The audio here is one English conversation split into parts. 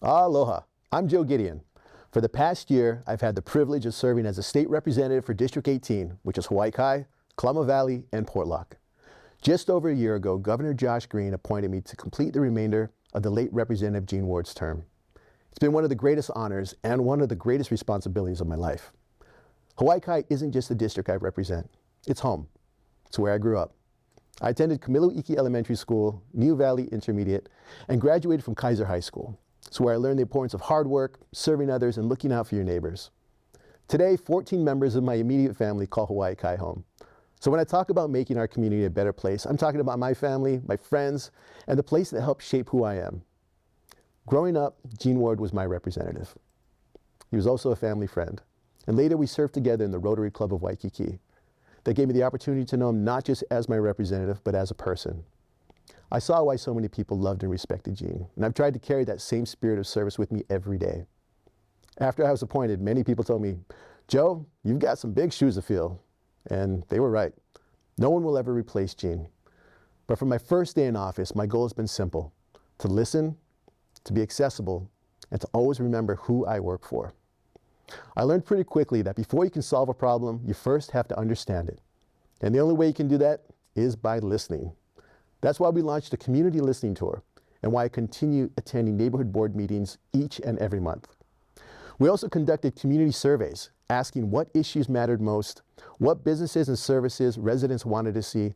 Aloha, I'm Joe Gedeon. For the past year, I've had the privilege of serving as a state representative for District 18, which is Hawaii, Kalama Valley, and Portlock. Just over a year ago, Governor Josh Green appointed me to complete the remainder of the late Representative Gene Ward's term. It's been one of the greatest honors and one of the greatest responsibilities of my life. Hawaii isn't just the district I represent. It's home. It's where I grew up. I attended Kamilo'iki Elementary School, New Valley Intermediate, and graduated from Kaiser High School. It's where I learned the importance of hard work, serving others, and looking out for your neighbors. Today, 14 members of my immediate family call Hawaii home. So when I talk about making our community a better place, I'm talking about my family, my friends, and the place that helped shape who I am. Growing up, Gene Ward was my representative. He was also a family friend. And later we served together in the Rotary Club of Waikīkī. That gave me the opportunity to know him not just as my representative, but as a person. I saw why so many people loved and respected Gene, and I've tried to carry that same spirit of service with me every day. After I was appointed, many people told me, "Joe, you've got some big shoes to fill." And they were right. No one will ever replace Gene. But from my first day in office, my goal has been simple: to listen, to be accessible, and to always remember who I work for. I learned pretty quickly that before you can solve a problem, you first have to understand it. And the only way you can do that is by listening. That's why we launched a community listening tour and why I continue attending neighborhood board meetings each and every month. We also conducted community surveys asking what issues mattered most, what businesses and services residents wanted to see,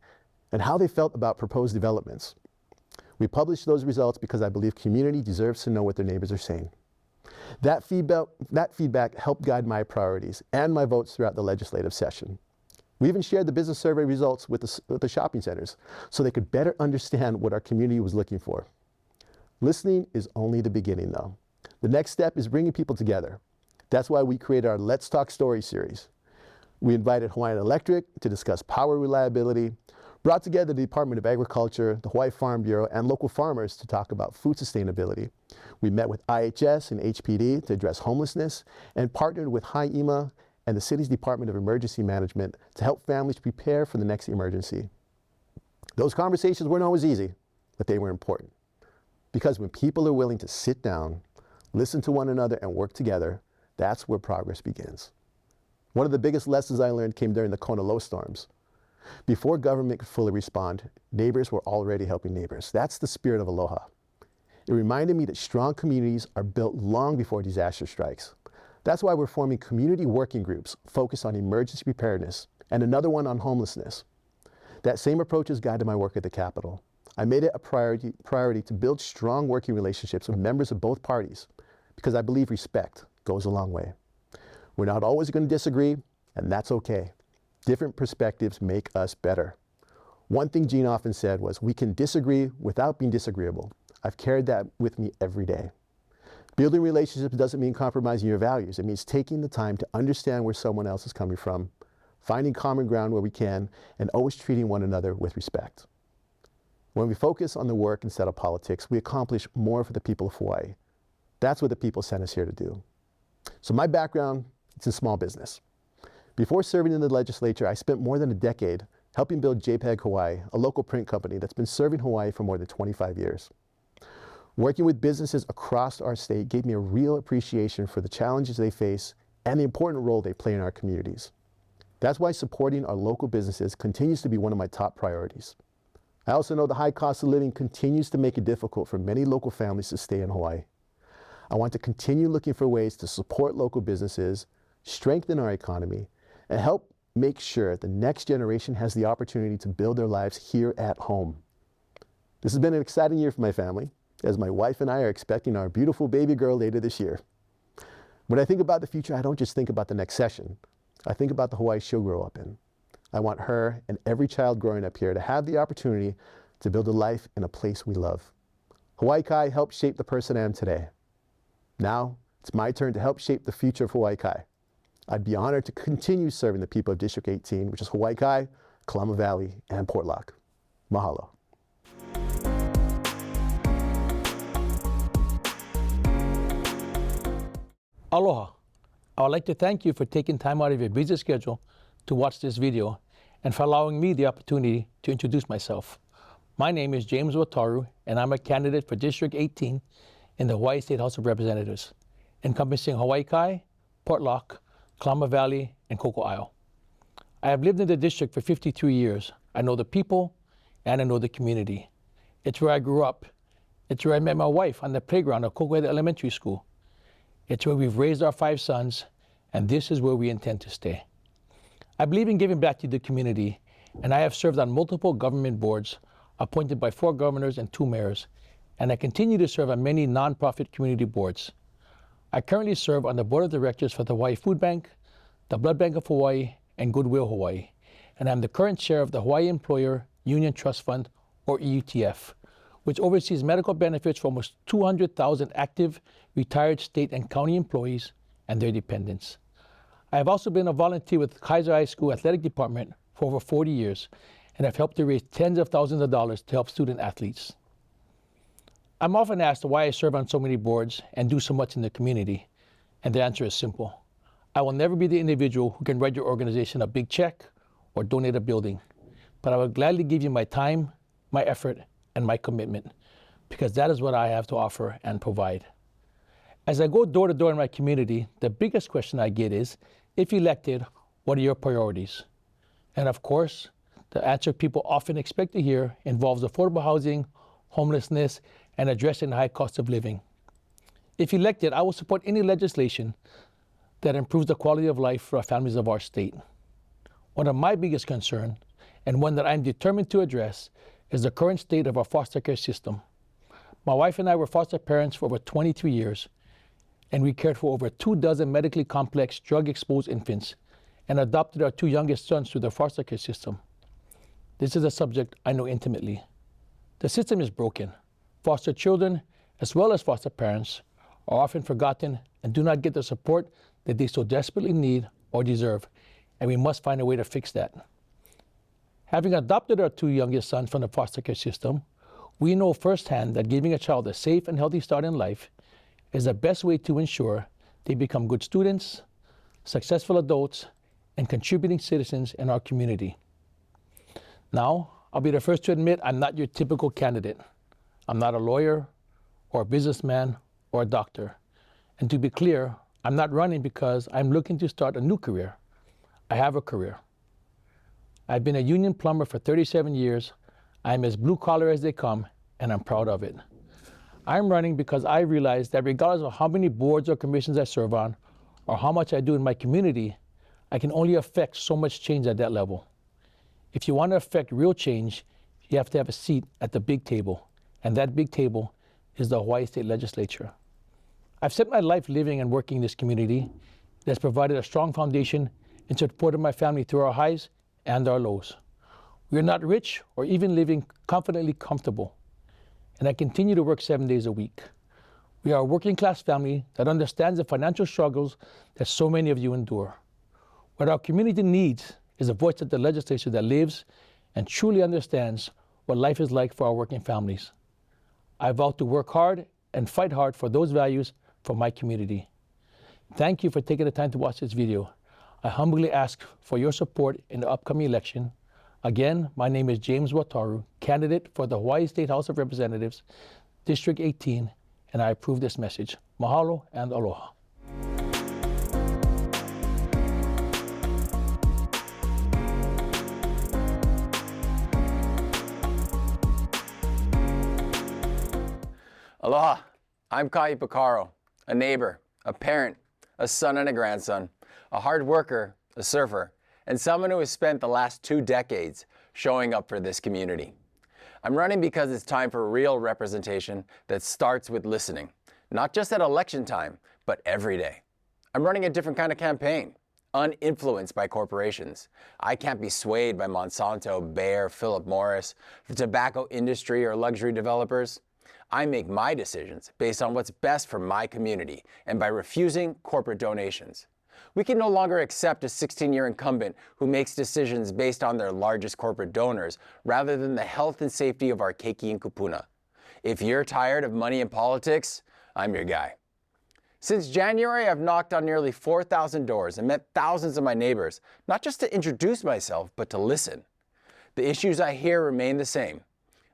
and how they felt about proposed developments. We published those results because I believe community deserves to know what their neighbors are saying. That feedback helped guide my priorities and my votes throughout the legislative session. We even shared the business survey results with the shopping centers so they could better understand what our community was looking for. Listening is only the beginning, though. The next step is bringing people together. That's why we created our Let's Talk Stories series. We invited Hawaiian Electric to discuss power reliability, brought together the Department of Agriculture, the Hawaii Farm Bureau, and local farmers to talk about food sustainability. We met with IHS and HPD to address homelessness, and partnered with HIEMA and the city's Department of Emergency Management to help families prepare for the next emergency. Those conversations weren't always easy, but they were important. Because when people are willing to sit down, listen to one another, and work together, that's where progress begins. One of the biggest lessons I learned came during the Kona low storms. Before government could fully respond, neighbors were already helping neighbors. That's the spirit of aloha. It reminded me that strong communities are built long before disaster strikes. That's why we're forming community working groups focused on emergency preparedness, and another one on homelessness. That same approach has guided my work at the Capitol. I made it a priority to build strong working relationships with members of both parties, because I believe respect goes a long way. We're not always going to disagree, and that's okay. Different perspectives make us better. One thing Gene often said was, "We can disagree without being disagreeable." I've carried that with me every day. Building relationships doesn't mean compromising your values. It means taking the time to understand where someone else is coming from, finding common ground where we can, and always treating one another with respect. When we focus on the work instead of politics, we accomplish more for the people of Hawaii. That's what the people sent us here to do. So my background, it's in small business. Before serving in the legislature, I spent more than a decade helping build JPEG Hawaii, a local print company that's been serving Hawaii for more than 25 years. Working with businesses across our state gave me a real appreciation for the challenges they face and the important role they play in our communities. That's why supporting our local businesses continues to be one of my top priorities. I also know the high cost of living continues to make it difficult for many local families to stay in Hawaii. I want to continue looking for ways to support local businesses, strengthen our economy, and help make sure the next generation has the opportunity to build their lives here at home. This has been an exciting year for my family, as my wife and I are expecting our beautiful baby girl later this year. When I think about the future, I don't just think about the next session. I think about the Hawaii she'll grow up in. I want her and every child growing up here to have the opportunity to build a life in a place we love. Hawaii Kai helped shape the person I am today. Now, it's my turn to help shape the future of Hawaii Kai. I'd be honored to continue serving the people of District 18, which is Hawaii Kai, Kalama Valley, and Portlock. Mahalo. Aloha. I would like to thank you for taking time out of your busy schedule to watch this video and for allowing me the opportunity to introduce myself. My name is James Wataru, and I'm a candidate for District 18 in the Hawaii State House of Representatives, encompassing Hawaii, Portlock, Kalama Valley, and Koko Isle. I have lived in the district for 53 years. I know the people and I know the community. It's where I grew up. It's where I met my wife on the playground of Kokoeda Elementary School. It's where we've raised our 5 sons, and this is where we intend to stay. I believe in giving back to the community, and I have served on multiple government boards, appointed by 4 governors and 2 mayors, and I continue to serve on many nonprofit community boards. I currently serve on the board of directors for the Hawaii Food Bank, the Blood Bank of Hawaii, and Goodwill Hawaii, and I'm the current chair of the Hawaii Employer Union Trust Fund, or EUTF, which oversees medical benefits for almost 200,000 active retired state and county employees and their dependents. I have also been a volunteer with Kaiser High School Athletic Department for over 40 years, and have helped to raise tens of thousands of dollars to help student athletes. I'm often asked why I serve on so many boards and do so much in the community, and the answer is simple. I will never be the individual who can write your organization a big check or donate a building, but I will gladly give you my time, my effort, and my commitment, because that is what I have to offer and provide. As I go door to door in my community, the biggest question I get is, if elected, what are your priorities? And of course, the answer people often expect to hear involves affordable housing, homelessness, and addressing the high cost of living. If elected, I will support any legislation that improves the quality of life for our families of our state. One of my biggest concerns, and one that I'm determined to address, is the current state of our foster care system. My wife and I were foster parents for over 23 years, and we cared for over 24 medically complex, drug-exposed infants, and adopted our 2 youngest sons through the foster care system. This is a subject I know intimately. The system is broken. Foster children, as well as foster parents, are often forgotten and do not get the support that they so desperately need or deserve, and we must find a way to fix that. Having adopted our 2 youngest sons from the foster care system, we know firsthand that giving a child a safe and healthy start in life is the best way to ensure they become good students, successful adults, and contributing citizens in our community. Now, I'll be the first to admit I'm not your typical candidate. I'm not a lawyer, or a businessman, or a doctor. And to be clear, I'm not running because I'm looking to start a new career. I have a career. I've been a union plumber for 37 years. I'm as blue collar as they come, and I'm proud of it. I'm running because I realize that regardless of how many boards or commissions I serve on, or how much I do in my community, I can only affect so much change at that level. If you want to affect real change, you have to have a seat at the big table, and that big table is the Hawaii State Legislature. I've spent my life living and working in this community that has provided a strong foundation and supported my family through our highs and our lows. We are not rich or even living confidently comfortable, and I continue to work 7 days a week. We are a working class family that understands the financial struggles that so many of you endure. What our community needs is a voice at the legislature that lives and truly understands what life is like for our working families. I vow to work hard and fight hard for those values for my community. Thank you for taking the time to watch this video. I humbly ask for your support in the upcoming election. Again, my name is James Wataru, candidate for the Hawaii State House of Representatives, District 18, and I approve this message. Mahalo and aloha. Aloha, I'm Kahi Pacarro, a neighbor, a parent, a son and a grandson, a hard worker, a surfer, and someone who has spent the last 2 decades showing up for this community. I'm running because it's time for real representation that starts with listening, not just at election time, but every day. I'm running a different kind of campaign, uninfluenced by corporations. I can't be swayed by Monsanto, Bayer, Philip Morris, the tobacco industry, or luxury developers. I make my decisions based on what's best for my community and by refusing corporate donations. We can no longer accept a 16-year incumbent who makes decisions based on their largest corporate donors rather than the health and safety of our keiki and kupuna. If you're tired of money and politics, I'm your guy. Since January, I've knocked on nearly 4,000 doors and met thousands of my neighbors, not just to introduce myself, but to listen. The issues I hear remain the same: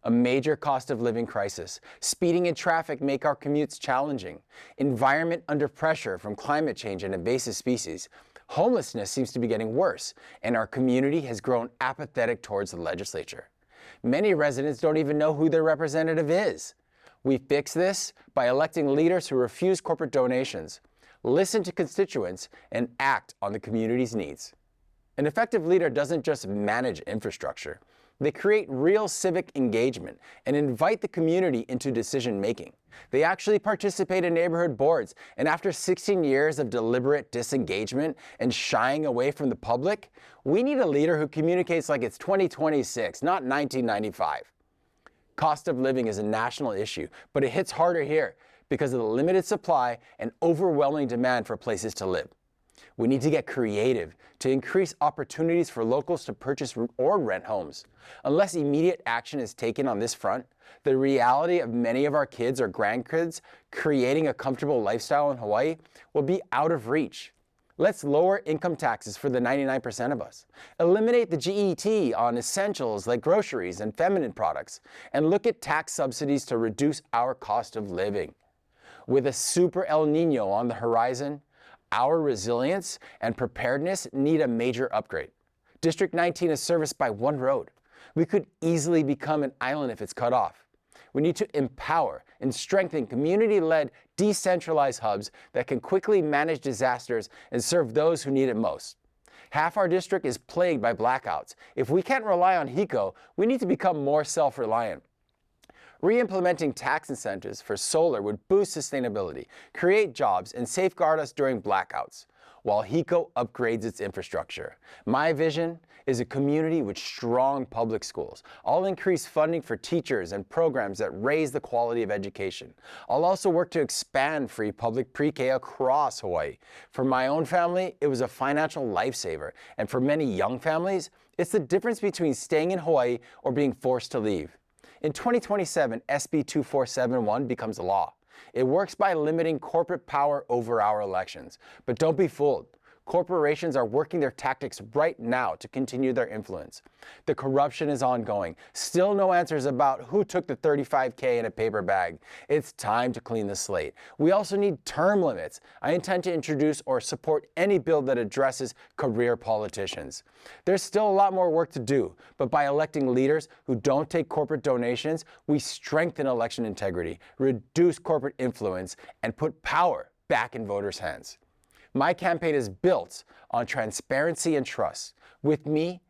a major cost of living crisis. Speeding and traffic make our commutes challenging. Environment under pressure from climate change and invasive species. Homelessness seems to be getting worse, and our community has grown apathetic towards the legislature. Many residents don't even know who their representative is. We fix this by electing leaders who refuse corporate donations, listen to constituents, and act on the community's needs. An effective leader doesn't just manage infrastructure. They create real civic engagement and invite the community into decision-making. They actually participate in neighborhood boards, and after 16 years of deliberate disengagement and shying away from the public, we need a leader who communicates like it's 2026, not 1995. Cost of living is a national issue, but it hits harder here because of the limited supply and overwhelming demand for places to live. We need to get creative to increase opportunities for locals to purchase or rent homes. Unless immediate action is taken on this front, the reality of many of our kids or grandkids creating a comfortable lifestyle in Hawaii will be out of reach. Let's lower income taxes for the 99% of us, eliminate the GET on essentials like groceries and feminine products, and look at tax subsidies to reduce our cost of living. With a super El Nino on the horizon, our resilience and preparedness need a major upgrade. District 19 is serviced by one road. We could easily become an island if it's cut off. We need to empower and strengthen community-led, decentralized hubs that can quickly manage disasters and serve those who need it most. Half our district is plagued by blackouts. If we can't rely on HECO, we need to become more self-reliant. Re-implementing tax incentives for solar would boost sustainability, create jobs, and safeguard us during blackouts, while HECO upgrades its infrastructure. My vision is a community with strong public schools. I'll increase funding for teachers and programs that raise the quality of education. I'll also work to expand free public pre-K across Hawaii. For my own family, it was a financial lifesaver, and for many young families, it's the difference between staying in Hawaii or being forced to leave. In 2027, SB 2471 becomes law. It works by limiting corporate power over our elections. But don't be fooled. Corporations are working their tactics right now to continue their influence. The corruption is ongoing. Still no answers about who took the $35K in a paper bag. It's time to clean the slate. We also need term limits. I intend to introduce or support any bill that addresses career politicians. There's still a lot more work to do, but by electing leaders who don't take corporate donations, we strengthen election integrity, reduce corporate influence, and put power back in voters' hands. My campaign is built on transparency and trust. With me,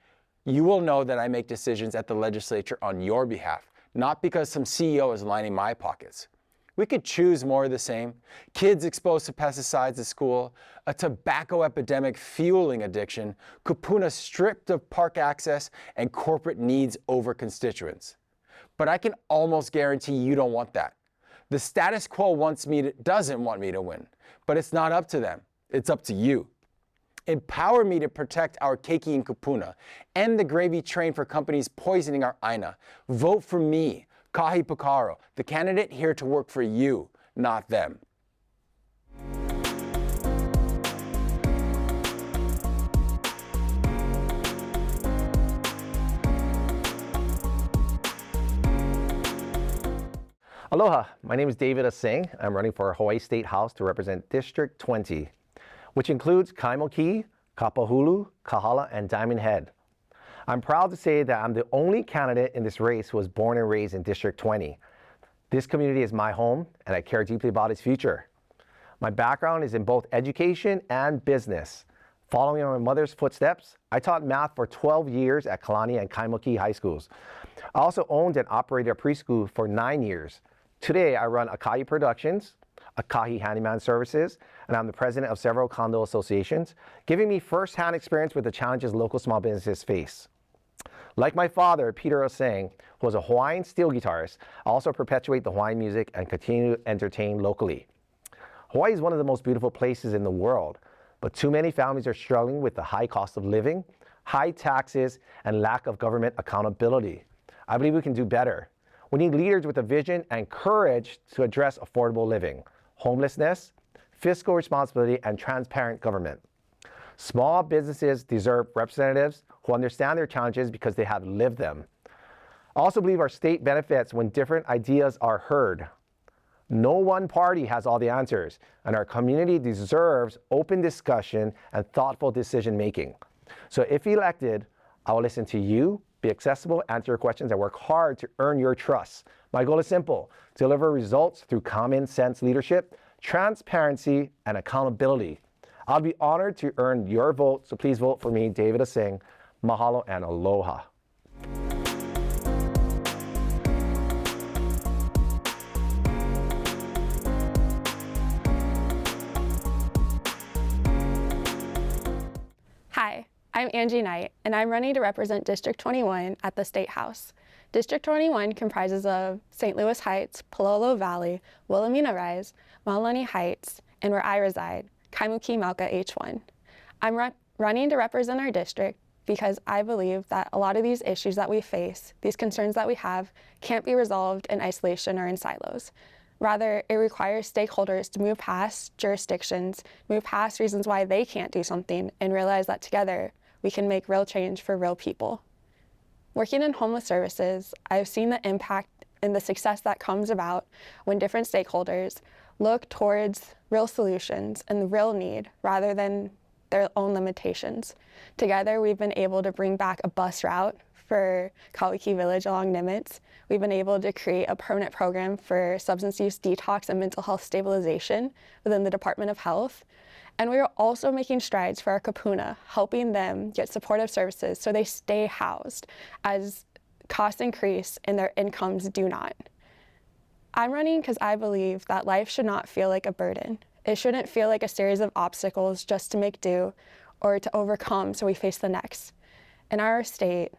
you will know that I make decisions at the legislature on your behalf, not because some CEO is lining my pockets. We could choose more of the same: kids exposed to pesticides at school, a tobacco epidemic fueling addiction, kupuna stripped of park access, and corporate needs over constituents. But I can almost guarantee you don't want that. The status quo doesn't want me to win, but it's not up to them. It's up to you. Empower me to protect our keiki and kupuna, end the gravy train for companies poisoning our aina. Vote for me, Kahi Pacarro, the candidate here to work for you, not them. Aloha, my name is David Asing. I'm running for Hawaii State House to represent District 20, which includes Kaimoki, Kapahulu, Kahala, and Diamond Head. I'm proud to say that I'm the only candidate in this race who was born and raised in District 20. This community is my home, and I care deeply about its future. My background is in both education and business. Following in my mother's footsteps, I taught math for 12 years at Kalani and Kaimoki high schools. I also owned and operated a preschool for 9 years. Today, I run Akai Productions, Kahi Handyman Services, and I'm the president of several condo associations, giving me first-hand experience with the challenges local small businesses face. Like my father, Peter Asing, who was a Hawaiian steel guitarist, I also perpetuate the Hawaiian music and continue to entertain locally. Hawaii is one of the most beautiful places in the world, but too many families are struggling with the high cost of living, high taxes, and lack of government accountability. I believe we can do better. We need leaders with a vision and courage to address affordable living, homelessness, fiscal responsibility, and transparent government. Small businesses deserve representatives who understand their challenges because they have lived them. I also believe our state benefits when different ideas are heard. No one party has all the answers, and our community deserves open discussion and thoughtful decision making. So if elected, I will listen to you, be accessible, answer your questions, and work hard to earn your trust. My goal is simple: deliver results through common sense leadership, transparency, and accountability. I'll be honored to earn your vote, so please vote for me, David Asing. Mahalo and aloha. Hi, I'm Angie Knight, and I'm running to represent District 21 at the State House. District 21 comprises of St. Louis Heights, Palolo Valley, Wilhelmina Rise, Maulani Heights, and where I reside, Kaimuki Mauka H1. I'm running to represent our district because I believe that a lot of these issues that we face, these concerns that we have, can't be resolved in isolation or in silos. Rather, it requires stakeholders to move past jurisdictions, move past reasons why they can't do something, and realize that together we can make real change for real people. Working in homeless services, I've seen the impact and the success that comes about when different stakeholders look towards real solutions and the real need rather than their own limitations. Together, we've been able to bring back a bus route for Kauiki Village along Nimitz. We've been able to create a permanent program for substance use detox and mental health stabilization within the Department of Health. And we are also making strides for our kapuna, helping them get supportive services so they stay housed as costs increase and their incomes do not. I'm running because I believe that life should not feel like a burden. It shouldn't feel like a series of obstacles just to make do or to overcome so we face the next. In our state,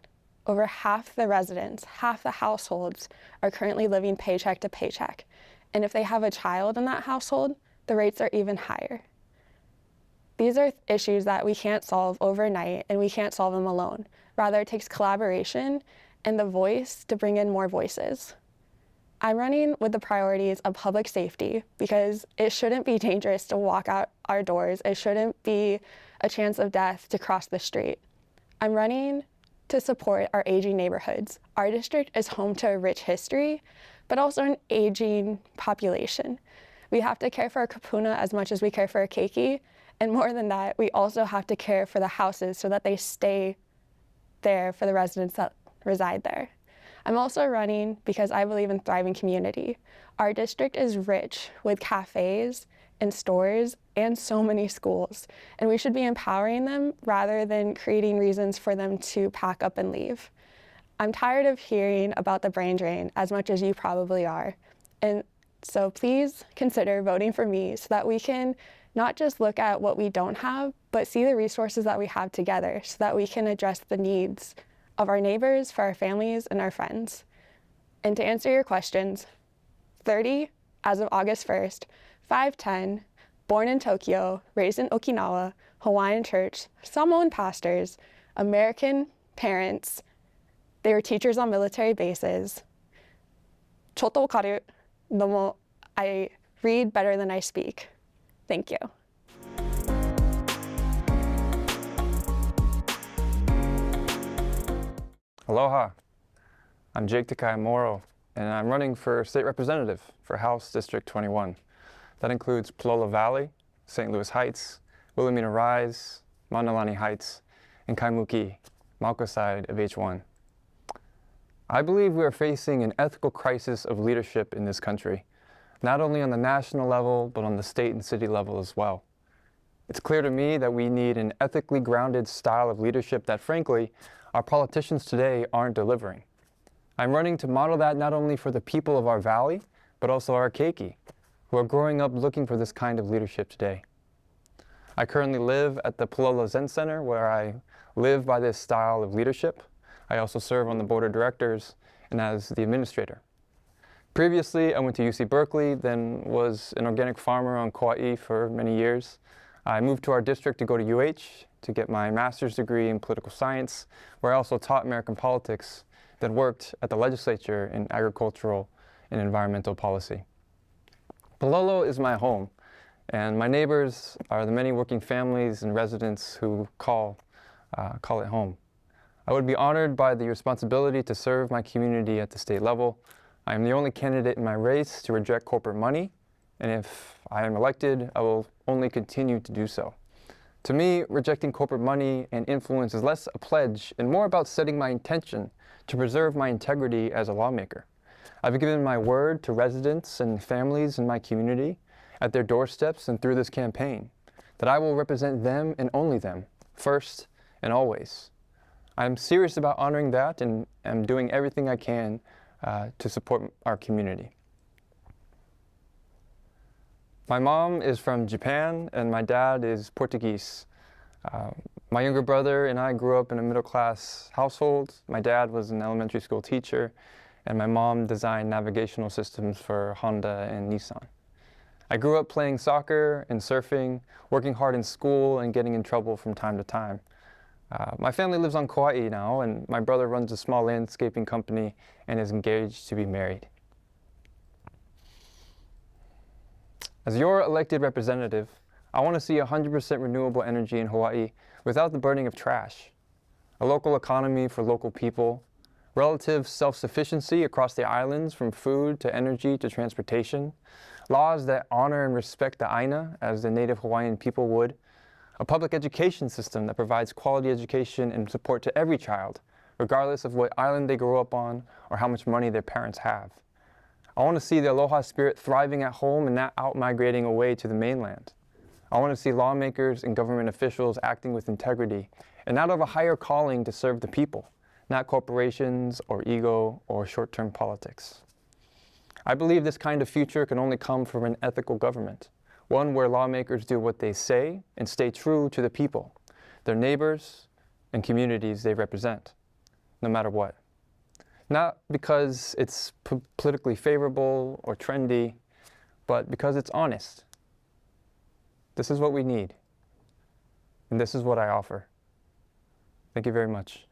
over half the residents, half the households are currently living paycheck to paycheck. And if they have a child in that household, the rates are even higher. These are issues that we can't solve overnight, and we can't solve them alone. Rather, it takes collaboration and the voice to bring in more voices. I'm running with the priorities of public safety because it shouldn't be dangerous to walk out our doors. It shouldn't be a chance of death to cross the street. I'm running to support our aging neighborhoods. Our district is home to a rich history, but also an aging population. We have to care for our kapuna as much as we care for our keiki, and more than that, we also have to care for the houses so that they stay there for the residents that reside there. I'm also running because I believe in thriving community. Our district is rich with cafes and stores and so many schools, and we should be empowering them rather than creating reasons for them to pack up and leave. I'm tired of hearing about the brain drain as much as you probably are, and so please consider voting for me so that we can not just look at what we don't have, but see the resources that we have together so that we can address the needs of our neighbors, for our families, and our friends. And to answer your questions, 30 as of August 1st, 5'10", born in Tokyo, raised in Okinawa, Hawaiian church, Samoan pastors, American parents, they were teachers on military bases. Choto wakaru, domo, I read better than I speak. Thank you. Aloha, I'm Takaya Morrow, and I'm running for state representative for House District 21. That includes Palolo Valley, St. Louis Heights, Wilhelmina Rise, Maunalani Heights, and Kaimuki, Mauka side of H1. I believe we are facing an ethical crisis of leadership in this country, not only on the national level, but on the state and city level as well. It's clear to me that we need an ethically grounded style of leadership that, frankly, our politicians today aren't delivering. I'm running to model that not only for the people of our valley, but also our keiki, who are growing up looking for this kind of leadership today. I currently live at the Palolo Zen Center, where I live by this style of leadership. I also serve on the board of directors and as the administrator. Previously, I went to UC Berkeley, then was an organic farmer on Kauai for many years. I moved to our district to go to UH to get my master's degree in political science, where I also taught American politics, then worked at the legislature in agricultural and environmental policy. Palolo is my home, and my neighbors are the many working families and residents who call it home. I would be honored by the responsibility to serve my community at the state level. I am the only candidate in my race to reject corporate money, and if I am elected, I will only continue to do so. To me, rejecting corporate money and influence is less a pledge and more about setting my intention to preserve my integrity as a lawmaker. I've given my word to residents and families in my community at their doorsteps and through this campaign that I will represent them and only them, first and always. I'm serious about honoring that and am doing everything I can to support our community. My mom is from Japan and my dad is Portuguese. My younger brother and I grew up in a middle-class household. My dad was an elementary school teacher and my mom designed navigational systems for Honda and Nissan. I grew up playing soccer and surfing, working hard in school and getting in trouble from time to time. My family lives on Kauai now, and my brother runs a small landscaping company and is engaged to be married. As your elected representative, I want to see 100% renewable energy in Hawaii without the burning of trash, a local economy for local people, relative self-sufficiency across the islands from food to energy to transportation, laws that honor and respect the Aina as the native Hawaiian people would, a public education system that provides quality education and support to every child, regardless of what island they grow up on or how much money their parents have. I want to see the aloha spirit thriving at home and not out-migrating away to the mainland. I want to see lawmakers and government officials acting with integrity and out of a higher calling to serve the people, not corporations or ego or short-term politics. I believe this kind of future can only come from an ethical government, one where lawmakers do what they say and stay true to the people, their neighbors, and communities they represent, no matter what. Not because it's politically favorable or trendy, but because it's honest. This is what we need, and this is what I offer. Thank you very much.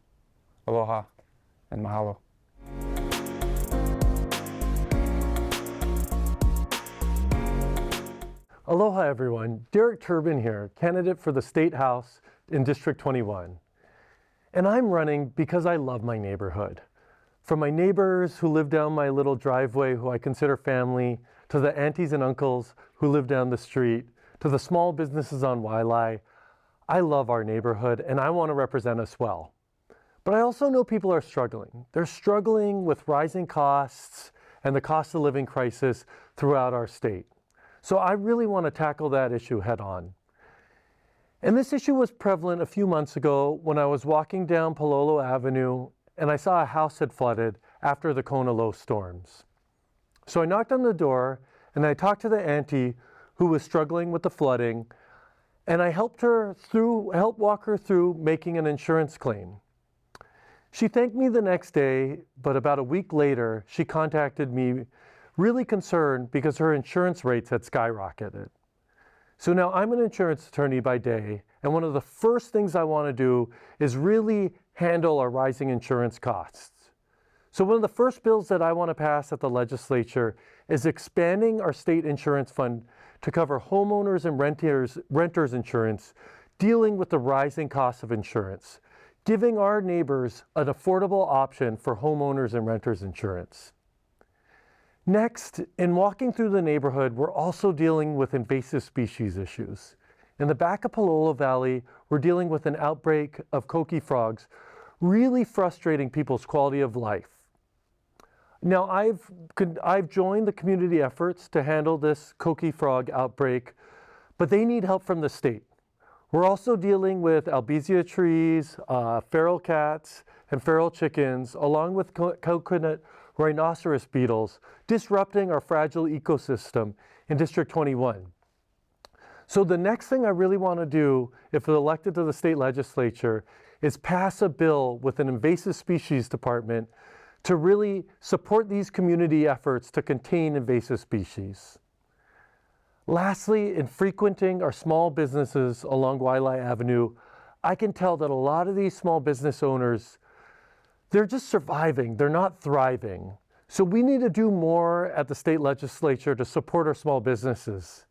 Aloha and mahalo. Aloha everyone, Derek Turbin here, candidate for the State House in District 21. And I'm running because I love my neighborhood. From my neighbors who live down my little driveway who I consider family, to the aunties and uncles who live down the street, to the small businesses on Waialae, I love our neighborhood and I want to represent us well. But I also know people are struggling. They're struggling with rising costs and the cost of living crisis throughout our state. So I really want to tackle that issue head on. And this issue was prevalent a few months ago when I was walking down Palolo Avenue and I saw a house had flooded after the Kona low storms. So I knocked on the door and I talked to the auntie who was struggling with the flooding, and I helped walk her through making an insurance claim. She thanked me the next day, but about a week later, she contacted me really concerned because her insurance rates had skyrocketed. So now I'm an insurance attorney by day, and one of the first things I want to do is really handle our rising insurance costs. So one of the first bills that I want to pass at the legislature is expanding our state insurance fund to cover homeowners and renters insurance dealing with the rising costs of insurance, giving our neighbors an affordable option for homeowners and renters insurance. Next, in walking through the neighborhood, we're also dealing with invasive species issues. In the back of Palolo Valley, we're dealing with an outbreak of coqui frogs, really frustrating people's quality of life. Now, I've joined the community efforts to handle this coqui frog outbreak, but they need help from the state. We're also dealing with albizia trees, feral cats, and feral chickens, along with coconut rhinoceros beetles, disrupting our fragile ecosystem in District 21. So the next thing I really want to do, if elected to the state legislature, is pass a bill with an invasive species department to really support these community efforts to contain invasive species. Lastly, in frequenting our small businesses along Waialae Avenue, I can tell that a lot of these small business owners, they're just surviving, they're not thriving. So we need to do more at the state legislature to support our small businesses.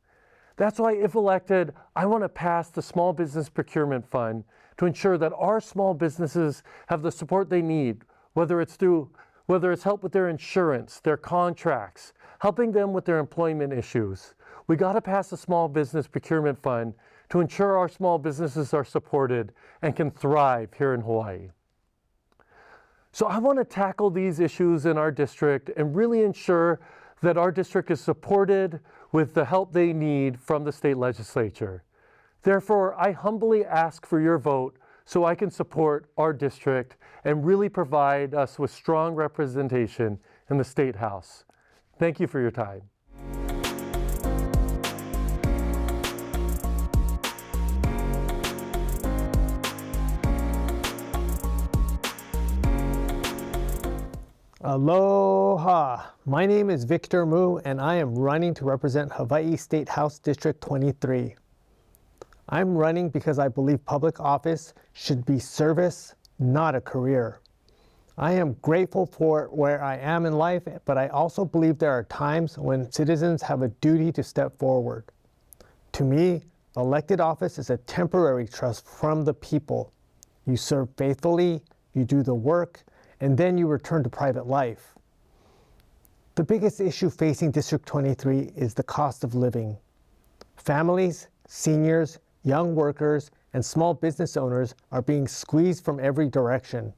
That's why, if elected, I want to pass the Small Business Procurement Fund to ensure that our small businesses have the support they need, whether it's help with their insurance, their contracts, helping them with their employment issues. We got to pass the Small Business Procurement Fund to ensure our small businesses are supported and can thrive here in Hawaii. So I want to tackle these issues in our district and really ensure that our district is supported with the help they need from the state legislature. Therefore, I humbly ask for your vote so I can support our district and really provide us with strong representation in the State House. Thank you for your time. Aloha! My name is Victor Mu, and I am running to represent Hawaii State House District 23. I'm running because I believe public office should be service, not a career. I am grateful for where I am in life, but I also believe there are times when citizens have a duty to step forward. To me, elected office is a temporary trust from the people. You serve faithfully, you do the work, and then you return to private life. The biggest issue facing District 23 is the cost of living. Families, seniors, young workers, and small business owners are being squeezed from every direction.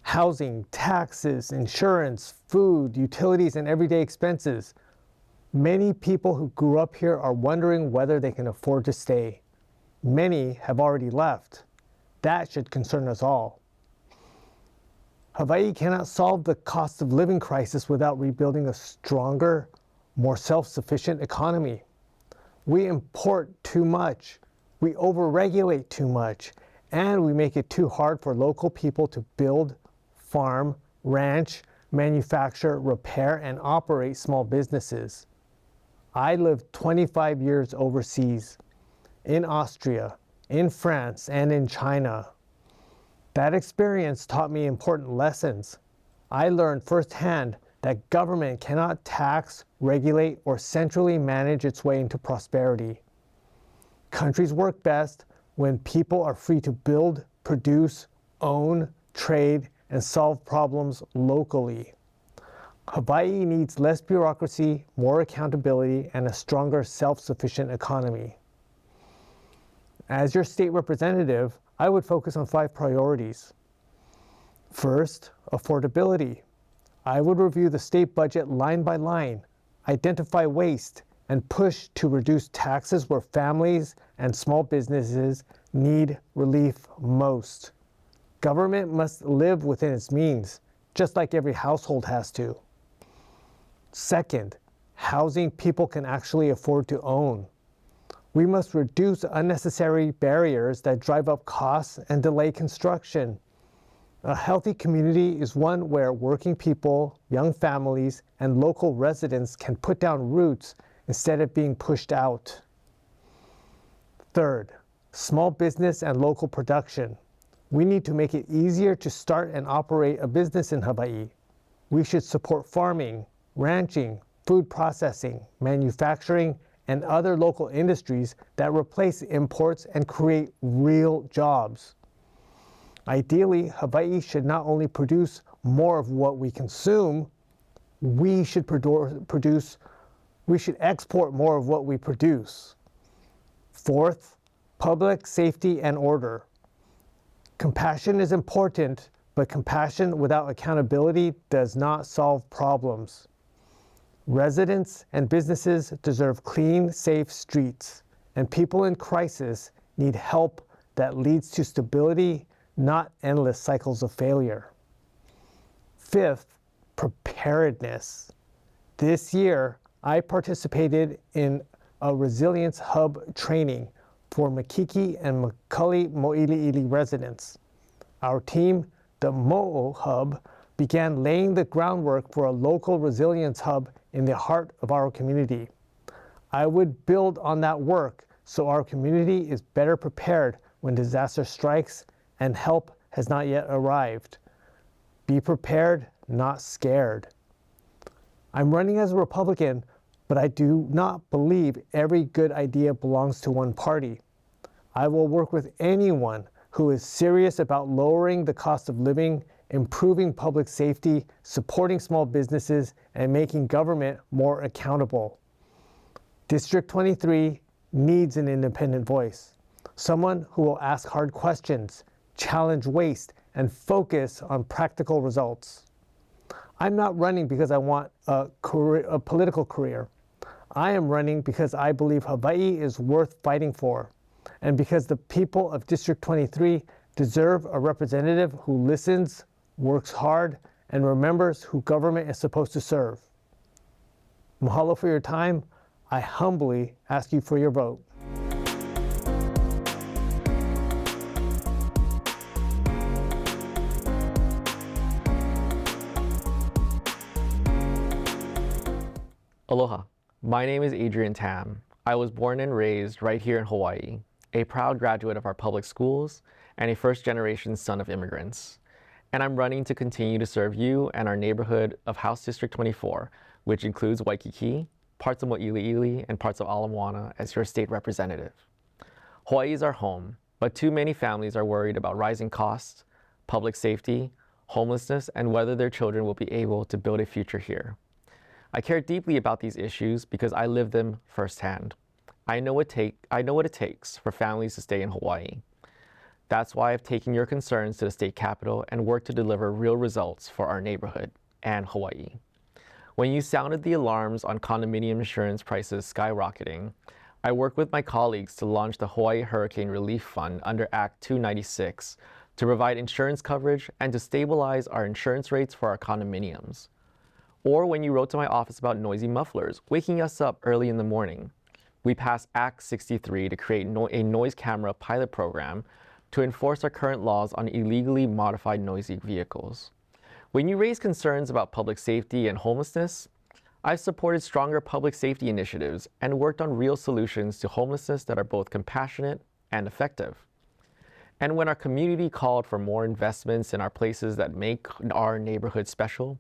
Housing, taxes, insurance, food, utilities, and everyday expenses. Many people who grew up here are wondering whether they can afford to stay. Many have already left. That should concern us all. Hawaii cannot solve the cost of living crisis without rebuilding a stronger, more self-sufficient economy. We import too much, we overregulate too much, and we make it too hard for local people to build, farm, ranch, manufacture, repair, and operate small businesses. I lived 25 years overseas, in Austria, in France, and in China. That experience taught me important lessons. I learned firsthand that government cannot tax, regulate, or centrally manage its way into prosperity. Countries work best when people are free to build, produce, own, trade, and solve problems locally. Hawaii needs less bureaucracy, more accountability, and a stronger self-sufficient economy. As your state representative, I would focus on 5 priorities. First, affordability. I would review the state budget line by line, identify waste, and push to reduce taxes where families and small businesses need relief most. Government must live within its means, just like every household has to. Second, housing people can actually afford to own. We must reduce unnecessary barriers that drive up costs and delay construction. A healthy community is one where working people, young families, and local residents can put down roots instead of being pushed out. Third, small business and local production. We need to make it easier to start and operate a business in Hawaii. We should support farming, ranching, food processing, manufacturing, and other local industries that replace imports and create real jobs. Ideally, Hawaii should not only produce more of what we consume, we should export more of what we produce. Fourth, public safety and order. Compassion is important, but compassion without accountability does not solve problems. Residents and businesses deserve clean, safe streets, and people in crisis need help that leads to stability, not endless cycles of failure. Fifth, preparedness. This year, I participated in a resilience hub training for Waikīkī and Makali Mo'iliili residents. Our team, the Mo'o Hub, began laying the groundwork for a local resilience hub in the heart of our community. I would build on that work so our community is better prepared when disaster strikes and help has not yet arrived. Be prepared, not scared. I'm running as a Republican, but I do not believe every good idea belongs to one party. I will work with anyone who is serious about lowering the cost of living, improving public safety, supporting small businesses, and making government more accountable. District 23 needs an independent voice, someone who will ask hard questions, challenge waste, and focus on practical results. I'm not running because I want a political career. I am running because I believe Hawaii is worth fighting for, and because the people of District 23 deserve a representative who listens, works hard, and remembers who government is supposed to serve. Mahalo for your time. I humbly ask you for your vote. Aloha, my name is Adrian Tam. I was born and raised right here in Hawaii, a proud graduate of our public schools and a first-generation son of immigrants. And I'm running to continue to serve you and our neighborhood of House District 24, which includes Waikīkī, parts of Mo'iliili, and parts of Ala Moana as your state representative. Hawaii is our home, but too many families are worried about rising costs, public safety, homelessness, and whether their children will be able to build a future here. I care deeply about these issues because I live them firsthand. I know what it takes for families to stay in Hawaii. That's why I've taken your concerns to the state capitol and worked to deliver real results for our neighborhood and Hawaii. When you sounded the alarms on condominium insurance prices skyrocketing, I worked with my colleagues to launch the Hawaii Hurricane Relief Fund under Act 296 to provide insurance coverage and to stabilize our insurance rates for our condominiums. Or when you wrote to my office about noisy mufflers, waking us up early in the morning. We passed Act 63 to create a noise camera pilot program to enforce our current laws on illegally modified noisy vehicles. When you raise concerns about public safety and homelessness, I've supported stronger public safety initiatives and worked on real solutions to homelessness that are both compassionate and effective. And when our community called for more investments in our places that make our neighborhood special,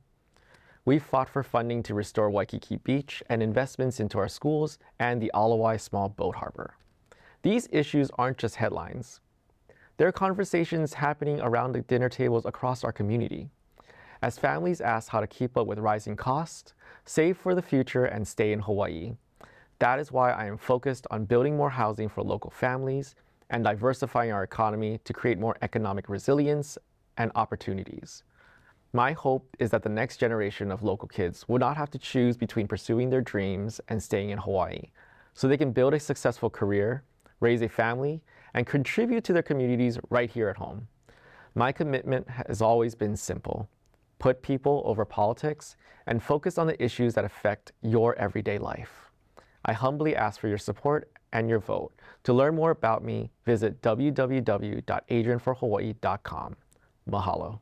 we fought for funding to restore Waikīkī Beach and investments into our schools and the Alawai Small Boat Harbor. These issues aren't just headlines. There are conversations happening around the dinner tables across our community, as families ask how to keep up with rising costs, save for the future, and stay in Hawaii. That is why I am focused on building more housing for local families and diversifying our economy to create more economic resilience and opportunities. My hope is that the next generation of local kids will not have to choose between pursuing their dreams and staying in Hawaii, so they can build a successful career, raise a family, and contribute to their communities right here at home. My commitment has always been simple: put people over politics and focus on the issues that affect your everyday life. I humbly ask for your support and your vote. To learn more about me, visit www.adrianforhawaii.com. Mahalo.